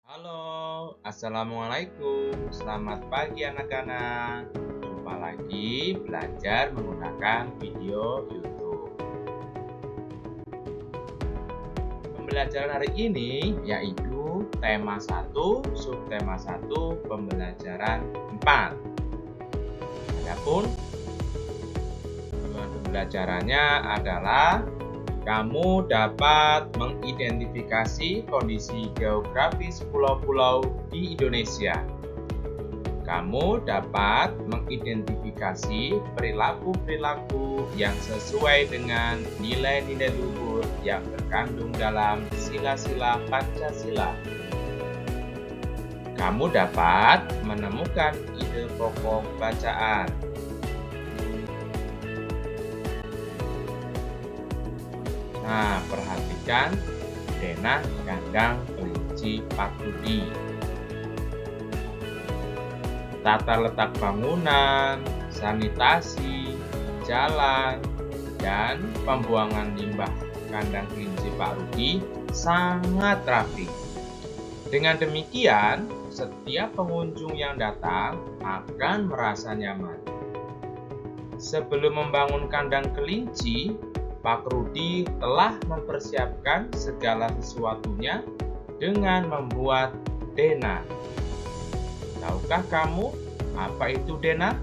Halo, Assalamualaikum. Selamat pagi anak-anak. Jumpa lagi belajar menggunakan video YouTube. Pembelajaran hari ini yaitu tema 1, subtema 1, pembelajaran 4. Adapun tujuan pembelajarannya adalah kamu dapat mengidentifikasi kondisi geografis pulau-pulau di Indonesia. Kamu dapat mengidentifikasi perilaku-perilaku yang sesuai dengan nilai-nilai luhur yang terkandung dalam sila-sila Pancasila. Kamu dapat menemukan ide pokok bacaan. Nah, perhatikan denah kandang kelinci Pak Rudi. Tata letak bangunan, sanitasi, jalan, dan pembuangan limbah kandang kelinci Pak Rudi sangat rapi. Dengan demikian, setiap pengunjung yang datang akan merasa nyaman. Sebelum membangun kandang kelinci, Pak Rudi telah mempersiapkan segala sesuatunya dengan membuat denah. Tahukah kamu apa itu denah?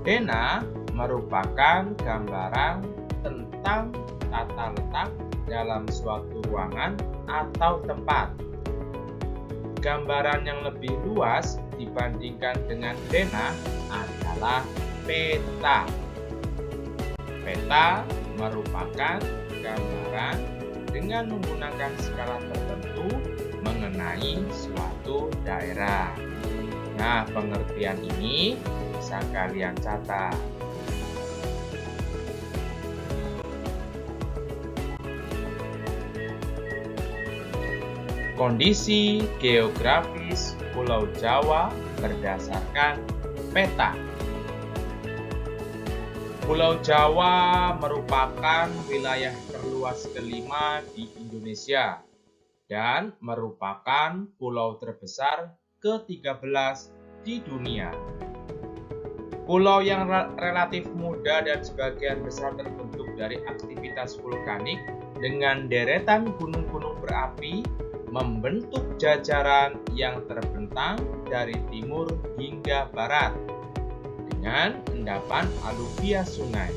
Denah merupakan gambaran tentang tata letak dalam suatu ruangan atau tempat. Gambaran yang lebih luas dibandingkan dengan denah adalah peta. Peta merupakan gambaran dengan menggunakan skala tertentu mengenai suatu daerah. Nah, pengertian ini bisa kalian catat. Kondisi geografis Pulau Jawa berdasarkan peta. Pulau Jawa merupakan wilayah terluas kelima di Indonesia dan merupakan pulau terbesar ke-13 di dunia. Pulau yang relatif muda dan sebagian besar terbentuk dari aktivitas vulkanik dengan deretan gunung-gunung berapi membentuk jajaran yang terbentang dari timur hingga barat dengan endapan aluvia sungai.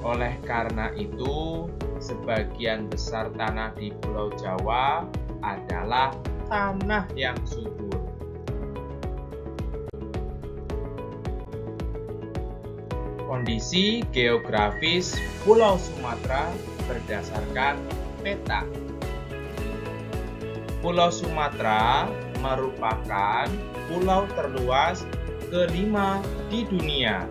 Oleh karena itu, sebagian besar tanah di Pulau Jawa adalah tanah yang subur. Kondisi geografis Pulau Sumatera berdasarkan peta. Pulau Sumatera merupakan pulau terluas kelima di dunia,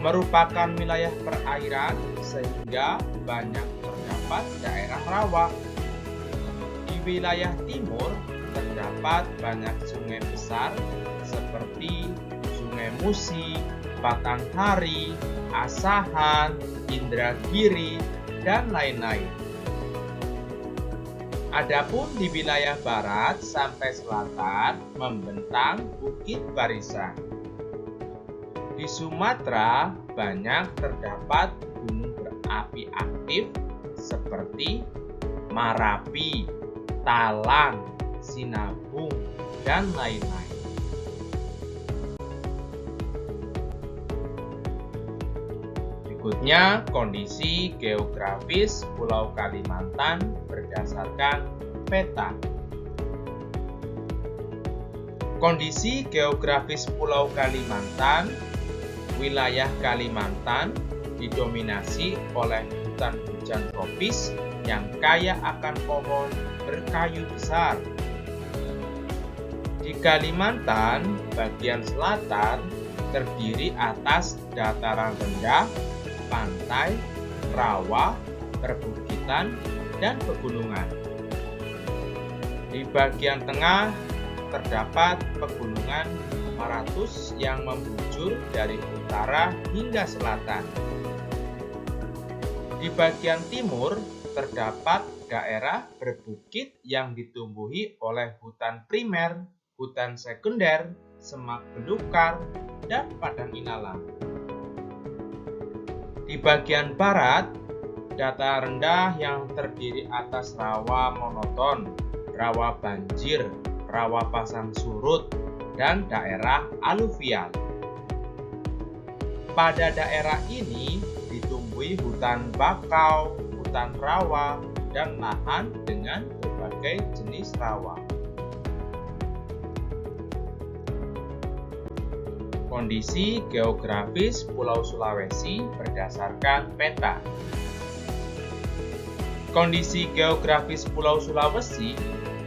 merupakan wilayah perairan sehingga banyak terdapat daerah rawa. Di wilayah timur terdapat banyak sungai besar seperti Sungai Musi, Batanghari, Asahan, Indragiri, dan lain-lain. Adapun di wilayah barat sampai selatan membentang Bukit Barisan. Di Sumatera banyak terdapat gunung berapi aktif seperti Marapi, Talang, Sinabung, dan lain-lain. Berikutnya, kondisi geografis Pulau Kalimantan berdasarkan peta. Kondisi geografis Pulau Kalimantan, wilayah Kalimantan didominasi oleh hutan hujan tropis yang kaya akan pohon berkayu besar. Di Kalimantan, bagian selatan terdiri atas dataran rendah, pantai, rawa, perbukitan, dan pegunungan. Di bagian tengah terdapat pegunungan Maratus yang membujur dari utara hingga selatan. Di bagian timur terdapat daerah berbukit yang ditumbuhi oleh hutan primer, hutan sekunder, semak belukar, dan padang inala. Di bagian barat, dataran rendah yang terdiri atas rawa monoton, rawa banjir, rawa pasang surut, dan daerah aluvial. Pada daerah ini ditumbuhi hutan bakau, hutan rawa, dan lahan dengan berbagai jenis rawa. Kondisi geografis Pulau Sulawesi berdasarkan peta. Kondisi geografis Pulau Sulawesi,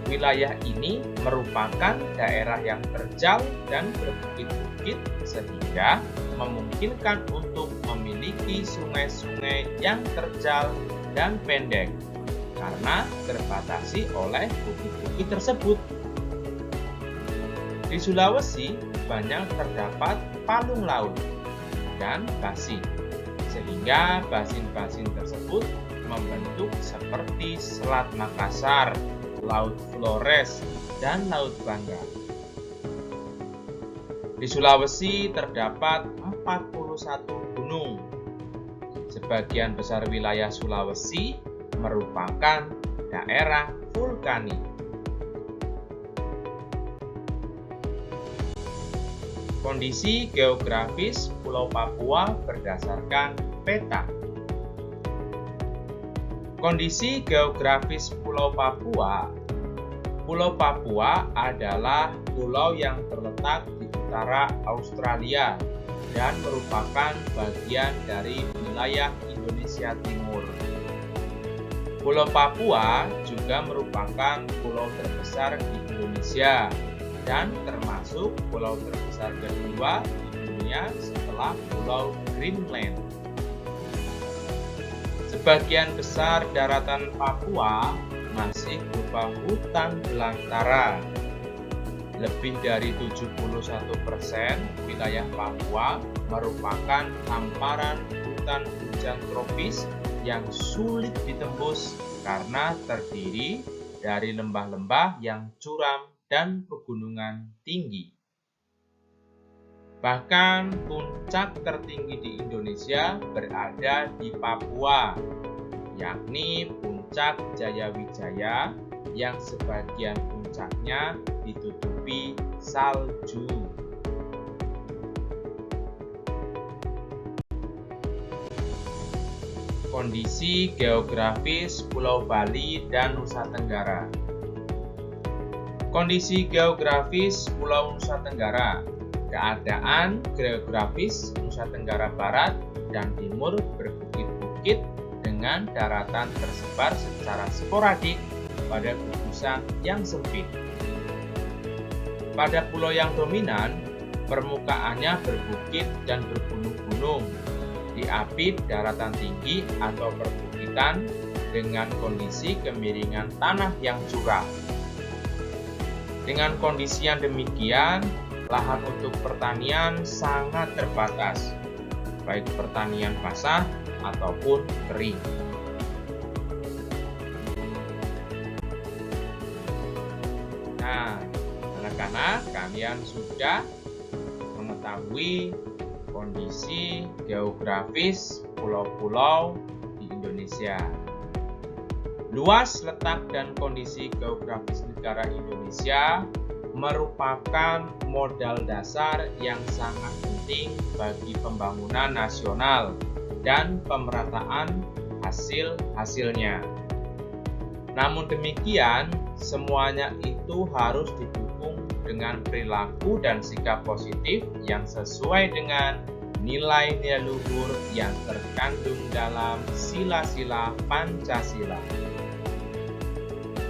wilayah ini merupakan daerah yang terjal dan berbukit-bukit sehingga memungkinkan untuk memiliki sungai-sungai yang terjal dan pendek karena terbatasi oleh bukit-bukit tersebut. Di Sulawesi banyak terdapat palung laut dan basin, sehingga basin-basin tersebut membentuk seperti Selat Makassar, Laut Flores, dan Laut Bangka. Di Sulawesi terdapat 41 gunung. Sebagian besar wilayah Sulawesi merupakan daerah vulkanik. Kondisi geografis Pulau Papua berdasarkan peta. Kondisi geografis Pulau Papua. Pulau Papua adalah pulau yang terletak di utara Australia dan merupakan bagian dari wilayah Indonesia Timur. Pulau Papua juga merupakan pulau terbesar di Indonesia dan termasuk pulau terbesar kedua di dunia setelah Pulau Greenland. Sebagian besar daratan Papua masih berupa hutan belantara. Lebih dari 71% wilayah Papua merupakan hamparan hutan hujan tropis yang sulit ditembus karena terdiri dari lembah-lembah yang curam dan pegunungan tinggi. Bahkan puncak tertinggi di Indonesia berada di Papua, yakni Puncak Jayawijaya yang sebagian puncaknya ditutupi salju. Kondisi geografis Pulau Bali dan Nusa Tenggara. Kondisi geografis Pulau Nusa Tenggara. Keadaan geografis Nusa Tenggara Barat dan Timur berbukit-bukit dengan daratan tersebar secara sporadik pada gugusan yang sempit. Pada pulau yang dominan, permukaannya berbukit dan bergunung-gunung, diapit daratan tinggi atau perbukitan dengan kondisi kemiringan tanah yang curam. Dengan kondisi yang demikian, lahan untuk pertanian sangat terbatas, baik pertanian basah ataupun kering. Nah, anak-anak, kalian sudah mengetahui kondisi geografis pulau-pulau di Indonesia. Luas, letak, dan kondisi geografis negara Indonesia merupakan modal dasar yang sangat penting bagi pembangunan nasional dan pemerataan hasil-hasilnya. Namun demikian, semuanya itu harus didukung dengan perilaku dan sikap positif yang sesuai dengan nilai-nilai luhur yang terkandung dalam sila-sila Pancasila.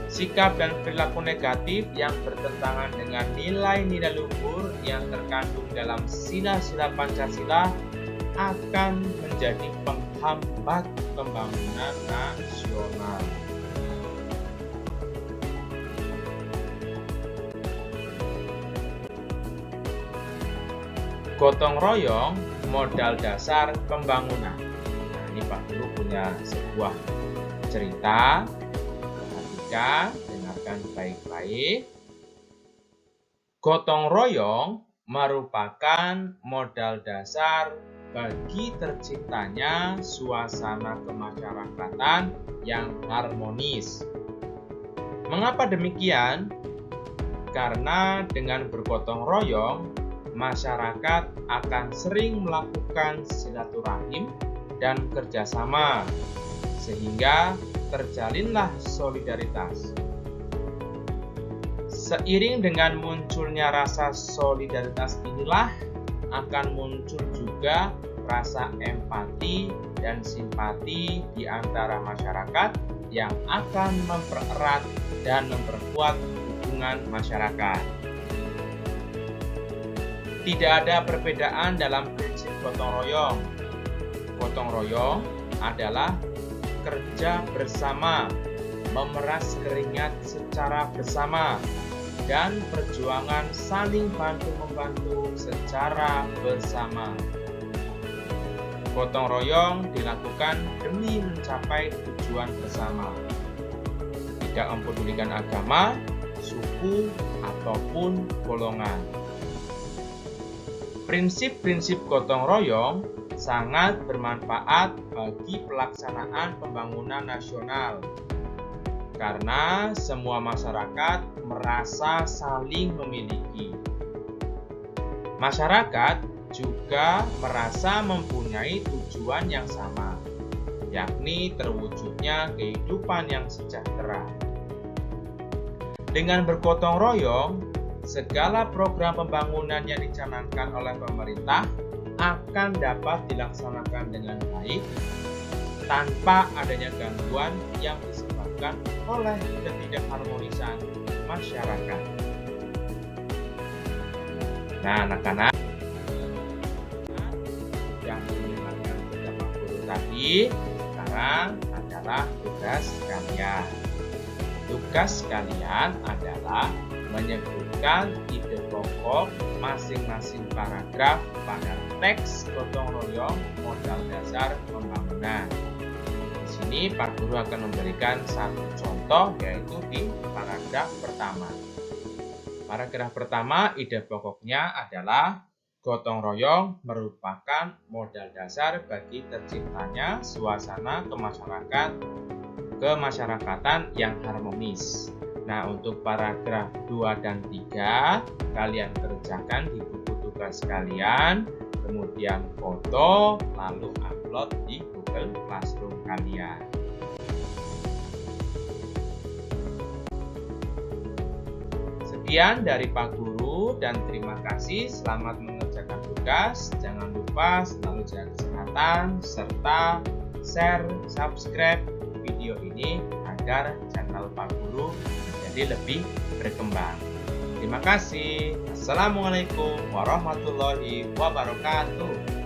Sikap dan perilaku negatif yang bertentangan dengan nilai-nilai luhur yang terkandung dalam sila-sila Pancasila akan menjadi penghambat pembangunan nasional. Gotong royong modal dasar pembangunan. Nah, ini Pak Guru punya sebuah cerita Perhatikan, dengarkan baik-baik. Gotong royong merupakan modal dasar bagi terciptanya suasana kemasyarakatan yang harmonis. Mengapa demikian? Karena dengan bergotong royong, masyarakat akan sering melakukan silaturahim dan kerjasama, sehingga terjalinlah solidaritas. Seiring dengan munculnya rasa solidaritas inilah akan muncul juga rasa empati dan simpati di antara masyarakat yang akan mempererat dan memperkuat hubungan masyarakat. Tidak ada perbedaan dalam prinsip gotong royong. Gotong royong adalah kerja bersama, memeras keringat secara bersama, dan perjuangan saling bantu-membantu secara bersama. Gotong royong dilakukan demi mencapai tujuan bersama. Tidak mempedulikan agama, suku, ataupun golongan. Prinsip-prinsip gotong royong sangat bermanfaat bagi pelaksanaan pembangunan nasional. Karena semua masyarakat merasa saling memiliki. Masyarakat juga merasa mempunyai tujuan yang sama, yakni terwujudnya kehidupan yang sejahtera. Dengan bergotong royong, segala program pembangunan yang dicanangkan oleh pemerintah akan dapat dilaksanakan dengan baik tanpa adanya gangguan yang disebabkan oleh ketidakharmonisan masyarakat. Nah, anak-anak yang mendengarkan beberapa guru tadi, sekarang adalah tugas kalian. Tugas kalian adalah menyebutkan ide pokok masing-masing paragraf pada teks gotong royong modal dasar pembangunan. Di sini Pak Guru akan memberikan satu contoh, yaitu di paragraf pertama. Paragraf pertama, ide pokoknya adalah gotong royong merupakan modal dasar bagi terciptanya suasana kemasyarakatan yang harmonis. Nah, untuk paragraf 2 dan 3, kalian kerjakan di buku tugas kalian, kemudian foto, lalu upload di Google Classroom kalian. Sekian dari Pak Guru dan terima kasih. Selamat mengerjakan tugas. Jangan lupa selalu jaga kesehatan serta share, subscribe video ini agar channel Pak Guru menjadi lebih berkembang. Terima kasih. Assalamualaikum warahmatullahi wabarakatuh.